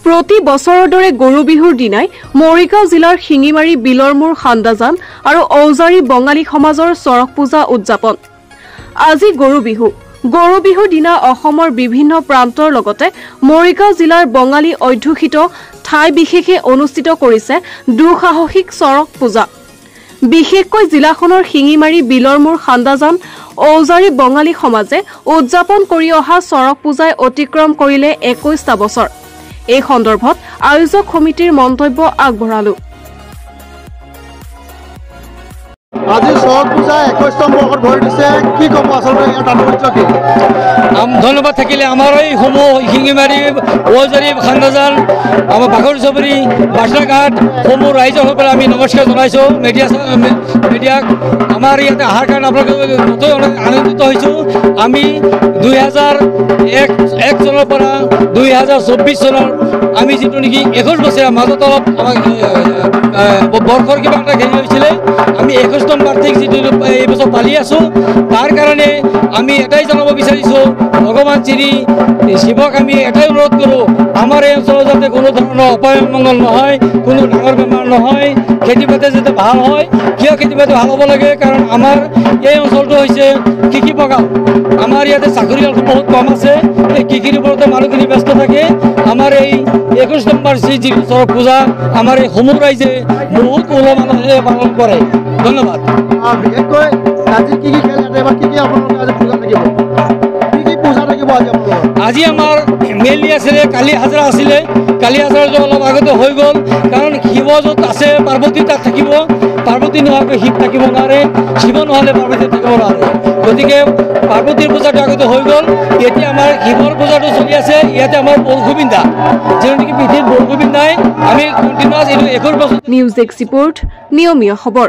প্ৰতি বছৰৰ দৰে গৰু বিহুৰ দিনাই মৰিগাঁও জিলাৰ শিঙিমাৰী বিলৰমূৰ খান্দাজান আৰু ঔজাৰী বঙালী সমাজৰ চৰক পূজা উদযাপন। আজি গৰু বিহু। গৰু বিহুৰ দিনা অসমৰ বিভিন্ন প্ৰান্তৰ লগতে মৰিগাঁও জিলাৰ বঙালী অধ্যুষিত ঠাই বিশেষে অনুষ্ঠিত কৰিছে দুঃসাহসিক চৰক পূজা। বিশেষকৈ জিলাখনৰ শিঙিমাৰী বিলৰমূৰ খান্দাজান ঔজাৰী বঙালী সমাজে উদযাপন কৰি অহা চৰক পূজাই অতিক্ৰম কৰিলে 21টা বছৰ। এই সন্দৰ্ভত আয়োজক সমিতিৰ মন্তব্য আগবঢ়ালো। আজি চৰক পূজা 21তম বৰ্ষত ভৰি দিছে, কি ক'ব আচলতে ইয়াৰ তাৎপৰ্য কি? ধন্যবাদ থাকিলে আমাৰ এই সমূহ শিঙিমাৰী ঔজাৰী খান্দাজান আমাৰ বাঘৰি চবৰি বাছলাঘাট সমূহ ৰাইজসকলে আমি নমস্কাৰ জনাইছোঁ। মিডিয়াক আমাৰ ইয়াতে অহাৰ কাৰণে আপোনালোকে নথৈ আনন্দিত হৈছোঁ। আমি 2001 চনৰ পৰা 2024 চনৰ আমি যিটো নেকি 21 বছৰীয়া মাজত অলপ আমাক বৰ্ষৰ কিবা এটা হেৰি হৈছিলে, আমি 21তম বাৰ্ষিক যিটো এই বছৰ পালি আছোঁ। তাৰ কাৰণে আমি এটাই জনাব বিচাৰিছোঁ, ভগৱান শ্ৰী শিৱক আমি এটাই অনুৰোধ কৰোঁ, আমাৰ এই অঞ্চলত যাতে কোনো ধৰণৰ অপমংগল নহয়, কোনো ডাঙৰ বেমাৰ নহয়, খেতি বাতি যাতে ভাল হয়। কিয় খেতি বাতি ভাল হ'ব লাগে? কাৰণ আমাৰ এই অঞ্চলটো হৈছে কৃষি প্ৰগাম। আমাৰ ইয়াতে চাকৰিয়াল বহুত কম আছে, এই কৃষিৰ ওপৰতে মানুহখিনি ব্যস্ত থাকে। আমাৰ এই 21 নম্বৰ যি চৰক পূজা আমাৰ এই সমূহ ৰাইজে বহুত উলহ মালহেৰে পালন কৰে। ধন্যবাদ। বিশেষকৈ আজি কি কি খেল আছে বা কি কি আপোনালোকে আজি পূজা থাকিব, কি কি পূজা থাকিব আজি আপোনালোকৰ? আজি আমাৰ মেইনলি আছিলে কালি হাজৰা আছিলে। কালি হাজৰাটো অলপ আগতে হৈ গ'ল, কাৰণ শিৱ য'ত আছে পাৰ্বতী তাত থাকিব। পাৰ্বতী নোহোৱাকৈ শিৱ থাকিব নোৱাৰে, শিৱ নহ'লে পাৰ্বতী থাকিব নোৱাৰে। গতিকে পাৰ্বতীৰ পূজাটো আগতে হৈ গ'ল। এতিয়া আমাৰ শিৱৰ পূজাটো চলি আছে। ইয়াতে আমাৰ বৰগোবিন্দা যিটো নেকি পৃথিৱীত বৰগোবিন্দাই আমি কণ্টিনিউৱাছ এইটো 21 বছৰ। নিউজ ডেস্ক ৰিপৰ্ট, নিয়মীয়া খবৰ।